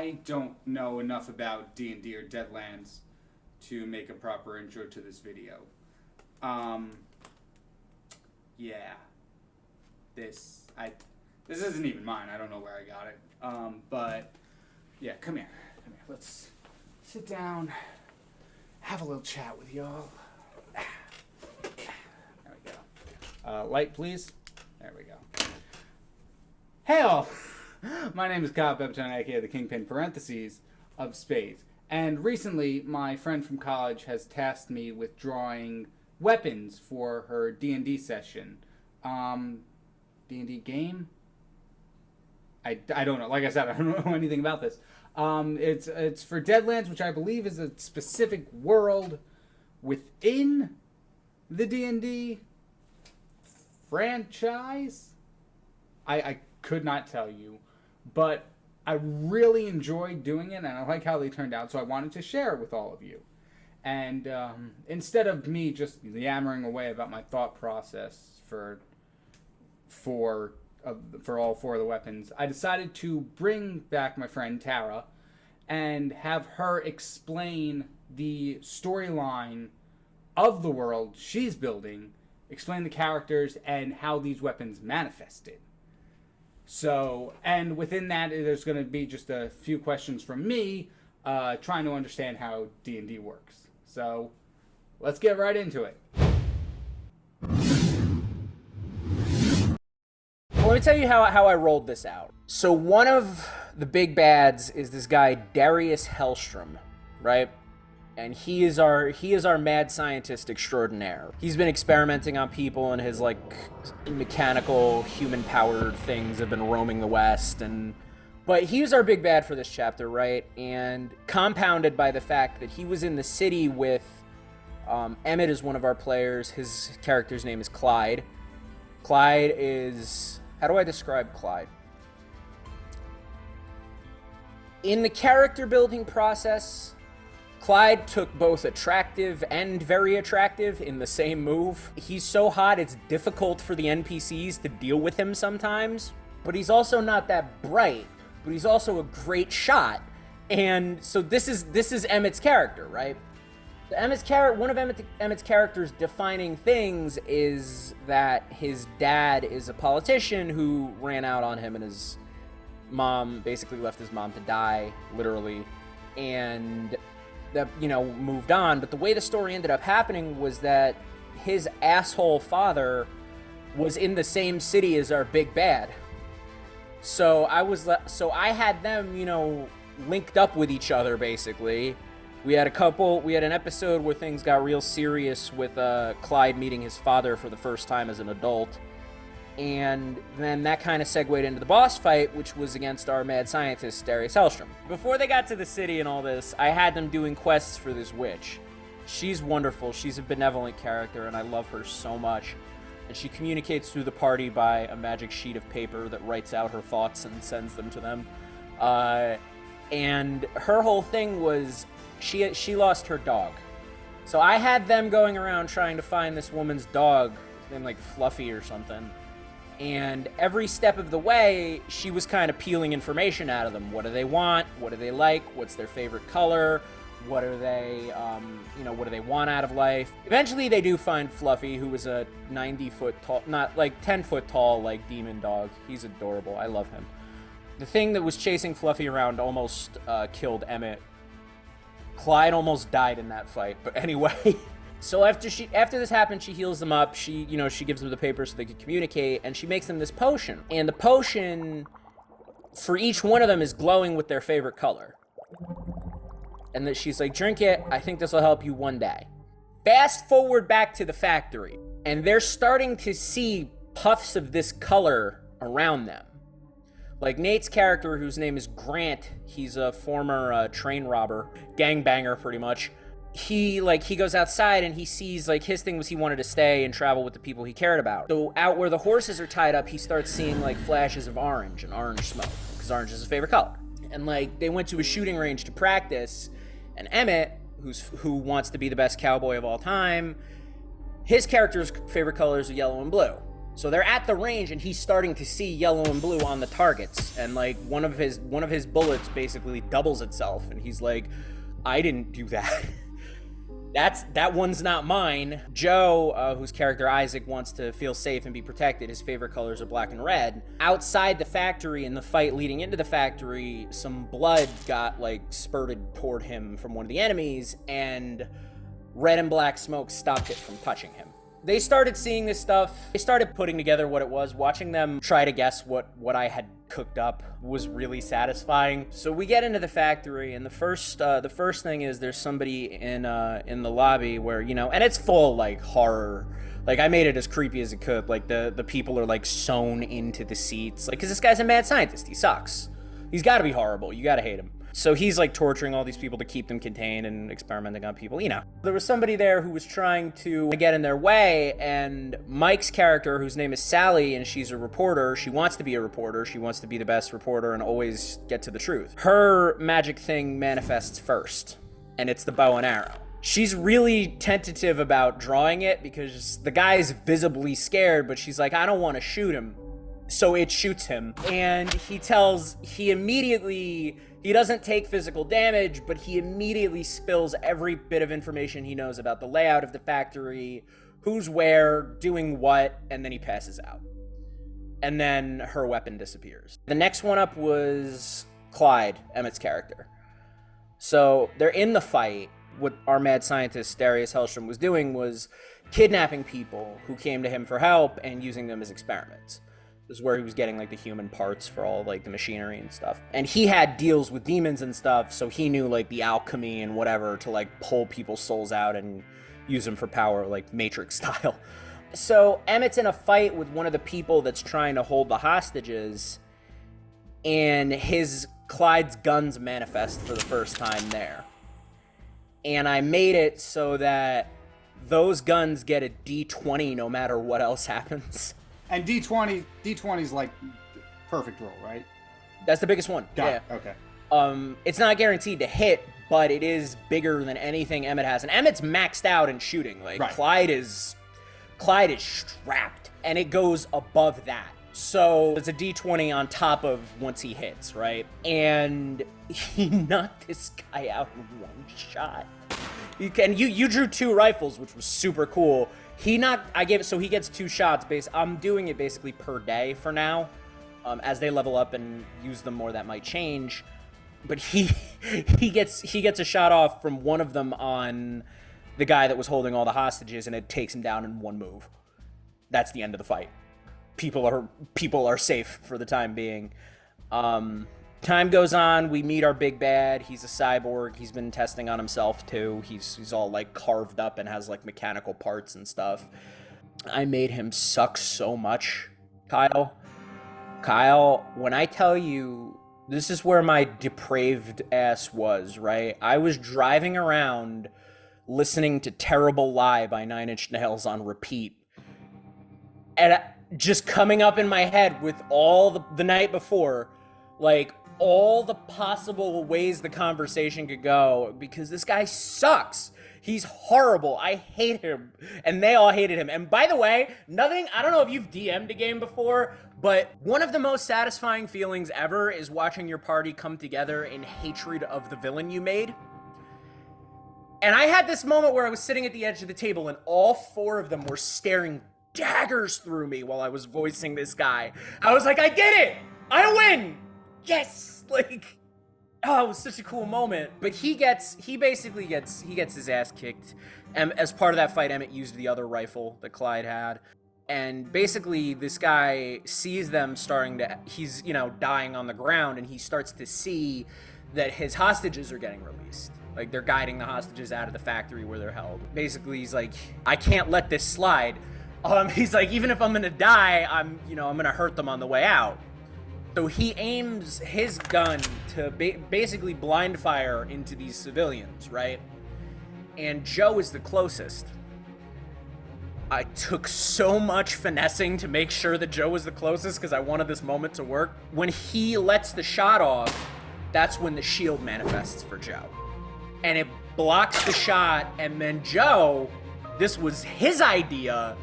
I don't know enough about D&D or Deadlands to make a proper intro to this video. Yeah. This isn't even mine. I don't know where I got it. But yeah, come here. Let's sit down, have a little chat with y'all. There we go. Light, please. There we go. Hey all! My name is Kyle Pepitone, aka the Kyng-Pin parentheses of Spades. And recently, my friend from college has tasked me with drawing weapons for her D&D session. D&D game? I don't know. Like I said, I don't know anything about this. It's for Deadlands, which I believe is a specific world within the D&D franchise. I could not tell you, but I really enjoyed doing it, and I like how they turned out, so I wanted to share it with all of you. And instead of me just yammering away about my thought process for all four of the weapons, I decided to bring back my friend Tara and have her explain the storyline of the world she's building, explain the characters, and how these weapons manifested. So, and within that, there's going to be just a few questions from me, trying to understand how D&D works. So, let's get right into it. Well, let me tell you how I rolled this out. So one of the big bads is this guy, Darius Hellstrom, right? And he is our mad scientist extraordinaire. He's been experimenting on people, and his mechanical human-powered things have been roaming the West. But he was our big bad for this chapter, right? And compounded by the fact that he was in the city with Emmett is one of our players. His character's name is Clyde. Clyde is... How do I describe Clyde? In the character building process, Clyde took both attractive and very attractive in the same move. He's so hot it's difficult for the NPCs to deal with him sometimes, but he's also not that bright, but he's also a great shot. And so this is Emmett's character, right? One of Emmett's character's defining things is that his dad is a politician who ran out on him, and his mom basically left his mom to die, literally, and that, moved on. But the way the story ended up happening was that his asshole father was in the same city as our big bad. So I had them, linked up with each other, basically. We had an episode where things got real serious with Clyde meeting his father for the first time as an adult. And then that kind of segued into the boss fight, which was against our mad scientist, Darius Hellstrom. Before they got to the city and all this, I had them doing quests for this witch. She's wonderful. She's a benevolent character, and I love her so much. And she communicates through the party by a magic sheet of paper that writes out her thoughts and sends them to them. And her whole thing was... She lost her dog. So I had them going around trying to find this woman's dog, named Fluffy or something. And every step of the way, she was kind of peeling information out of them. What do they want? What do they like? What's their favorite color? What are they, what do they want out of life? Eventually they do find Fluffy, who was a 90-foot tall, not 10-foot tall, demon dog. He's adorable. I love him. The thing that was chasing Fluffy around almost killed Emmett. Clyde almost died in that fight, but anyway. So after this happened, she heals them up. She gives them the paper so they could communicate, and she makes them this potion. And the potion, for each one of them, is glowing with their favorite color. And that she's like, drink it. I think this will help you one day. Fast forward back to the factory, and they're starting to see puffs of this color around them. Like Nate's character, whose name is Grant, he's a former train robber, gangbanger pretty much. He goes outside and he sees, his thing was he wanted to stay and travel with the people he cared about. So out where the horses are tied up, he starts seeing flashes of orange and orange smoke, because orange is his favorite color. And they went to a shooting range to practice, and Emmett, who wants to be the best cowboy of all time, his character's favorite colors are yellow and blue. So they're at the range, and he's starting to see yellow and blue on the targets, and like one of his bullets basically doubles itself, and he's like, I didn't do that. That one's not mine. Joe, whose character Isaac wants to feel safe and be protected, his favorite colors are black and red. Outside the factory, in the fight leading into the factory, some blood got like spurted toward him from one of the enemies, and red and black smoke stopped it from touching him. They started seeing this stuff. They started putting together what it was. Watching them try to guess what I had cooked up was really satisfying. So we get into the factory, and the first thing is there's somebody in the lobby where, you know, and it's full like horror. Like, I made it as creepy as it could. Like the people are like sewn into the seats, like, because this guy's a mad scientist. He sucks. He's got to be horrible. You got to hate him. So he's like torturing all these people to keep them contained and experimenting on people, you know. There was somebody there who was trying to get in their way, and Mike's character, whose name is Sally, and she's a reporter. She wants to be a reporter. She wants to be the best reporter and always get to the truth. Her magic thing manifests first, and it's the bow and arrow. She's really tentative about drawing it because the guy's visibly scared, but she's like, I don't want to shoot him. So it shoots him, and he doesn't take physical damage, but he immediately spills every bit of information he knows about the layout of the factory, who's where, doing what, and then he passes out. And then her weapon disappears. The next one up was Clyde, Emmett's character. So they're in the fight. What our mad scientist, Darius Hellstrom, was doing was kidnapping people who came to him for help and using them as experiments. This is where he was getting like the human parts for all like the machinery and stuff. And he had deals with demons and stuff, so he knew like the alchemy and whatever to like pull people's souls out and use them for power, like Matrix style. So Emmett's in a fight with one of the people that's trying to hold the hostages, and Clyde's guns manifest for the first time there. And I made it so that those guns get a D20 no matter what else happens. And D20 is like perfect roll, right? That's the biggest one. Got it. Okay. It's not guaranteed to hit, but it is bigger than anything Emmett has. And Emmett's maxed out in shooting. Like, right. Clyde is strapped, and it goes above that. So it's a D20 on top of once he hits, right? And he knocked this guy out in one shot. You drew 2 rifles, which was super cool. He gets 2 shots. I'm doing it basically per day for now. As they level up and use them more, that might change. But he gets a shot off from one of them on the guy that was holding all the hostages, and it takes him down in one move. That's the end of the fight. People are safe for the time being. Time goes on. We meet our big bad. He's a cyborg. He's been testing on himself too. He's all like carved up and has like mechanical parts and stuff. I made him suck so much, Kyle. When I tell you, this is where my depraved ass was, right? I was driving around listening to Terrible Lie by 9 Inch Nails on repeat. And just coming up in my head with all the night before, like, all the possible ways the conversation could go, because this guy sucks. He's horrible. I hate him. And they all hated him. And by the way, I don't know if you've DM'd a game before, but one of the most satisfying feelings ever is watching your party come together in hatred of the villain you made. And I had this moment where I was sitting at the edge of the table and all 4 of them were staring daggers through me while I was voicing this guy. I was like, I did it! I win! Yes! Like, oh, it was such a cool moment. But he basically gets his ass kicked. And as part of that fight, Emmett used the other rifle that Clyde had. And basically, this guy sees them he's, dying on the ground, and he starts to see that his hostages are getting released. Like, they're guiding the hostages out of the factory where they're held. Basically, he's like, I can't let this slide. He's like, even if I'm gonna die, I'm gonna hurt them on the way out. So he aims his gun to basically blind fire into these civilians, right? And Joe is the closest. I took so much finessing to make sure that Joe was the closest because I wanted this moment to work. When he lets the shot off, that's when the shield manifests for Joe. And it blocks the shot, and then Joe, this was his idea,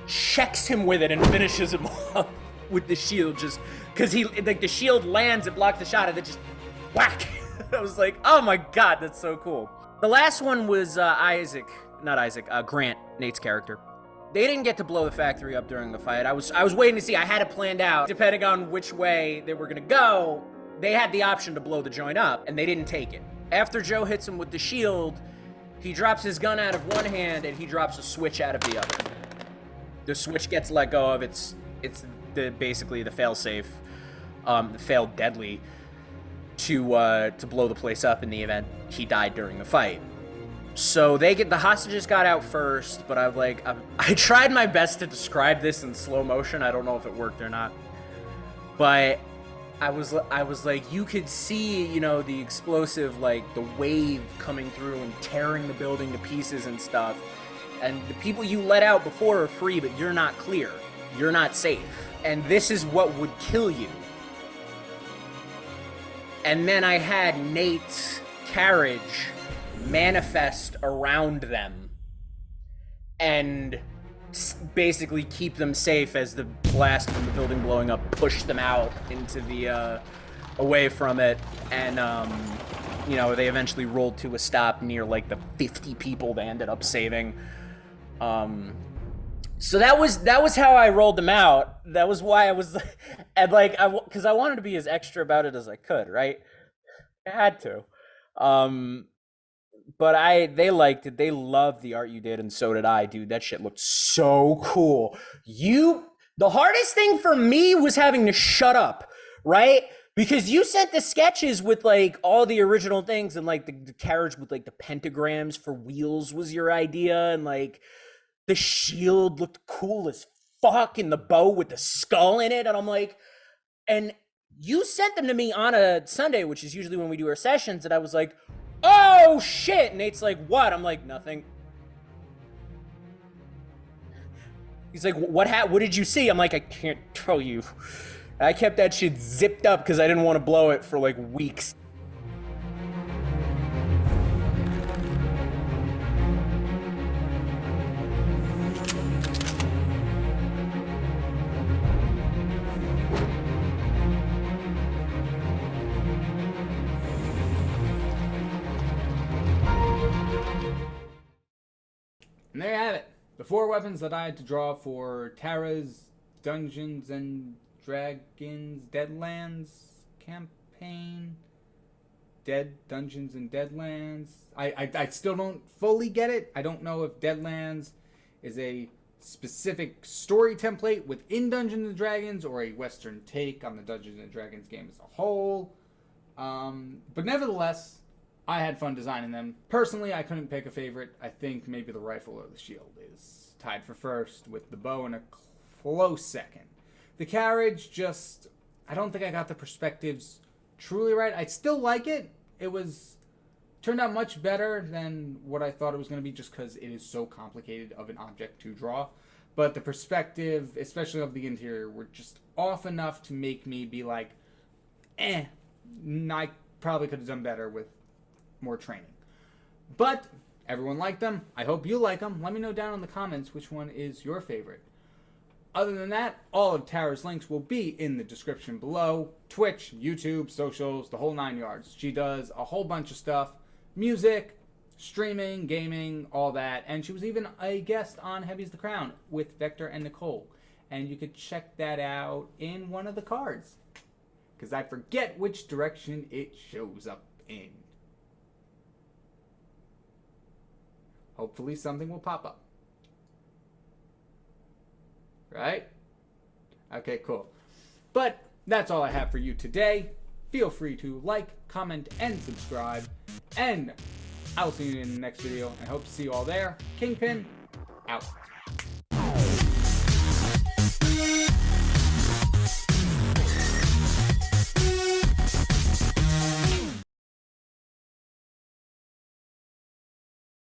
checks him with it and finishes him off with the shield, just because he, like, the shield lands, it blocks the shot, and then just whack. I was like, oh my god, that's so cool. The last one was Grant, Nate's character. They didn't get to blow the factory up during the fight. I was waiting to see. I had it planned out. Depending on which way they were gonna go, they had the option to blow the joint up, and they didn't take it. After Joe hits him with the shield, he drops his gun out of one hand, and he drops a switch out of the other. The switch gets let go of. It's basically the fail-safe, the failed deadly, to blow the place up in the event he died during the fight. So the hostages got out first, but I tried my best to describe this in slow motion. I don't know if it worked or not, but I was like, you could see, you know, the explosive, like the wave coming through and tearing the building to pieces and stuff. And the people you let out before are free, but you're not clear. You're not safe. And this is what would kill you. And then I had Nate's carriage manifest around them and basically keep them safe as the blast from the building blowing up pushed them out into the away from it. And you know, they eventually rolled to a stop near like the 50 people they ended up saving. So that was how I rolled them out. That was why I was, and like, because I wanted to be as extra about it as I could, right? I had to. But they liked it. They loved the art you did, and so did I, dude. That shit looked so cool. The hardest thing for me was having to shut up, right? Because you sent the sketches with like all the original things, and like the carriage with like the pentagrams for wheels was your idea, and like the shield looked cool as fuck, and the bow with the skull in it. And I'm like, and you sent them to me on a Sunday, which is usually when we do our sessions, and I was like, oh shit. Nate's like, what? I'm like, nothing. He's like, what did you see? I'm like, I can't tell you. I kept that shit zipped up because I didn't want to blow it for like weeks. And there you have it. The 4 weapons that I had to draw for Tara's Dungeons and Dragons Deadlands campaign. Dungeons and Deadlands. I still don't fully get it. I don't know if Deadlands is a specific story template within Dungeons and Dragons or a Western take on the Dungeons and Dragons game as a whole. But nevertheless, I had fun designing them. Personally, I couldn't pick a favorite. I think maybe the rifle or the shield is tied for first, with the bow in a close second. The carriage, just, I don't think I got the perspectives truly right. I still like it. It turned out much better than what I thought it was going to be, just because it is so complicated of an object to draw. But the perspective, especially of the interior, were just off enough to make me be like, I probably could have done better with more training. But everyone liked them. I hope you like them. Let me know down in the comments which one is your favorite. Other than that, all of Tara's links will be in the description below. Twitch, YouTube, socials, the whole 9 yards. She does a whole bunch of stuff. Music, streaming, gaming, all that. And she was even a guest on Heavy's the Crown with Vector and Nicole. And you could check that out in one of the cards, because I forget which direction it shows up in. Hopefully something will pop up. Right? Okay, cool. But that's all I have for you today. Feel free to like, comment, and subscribe. And I'll see you in the next video. I hope to see you all there. Kyng-Pin, out.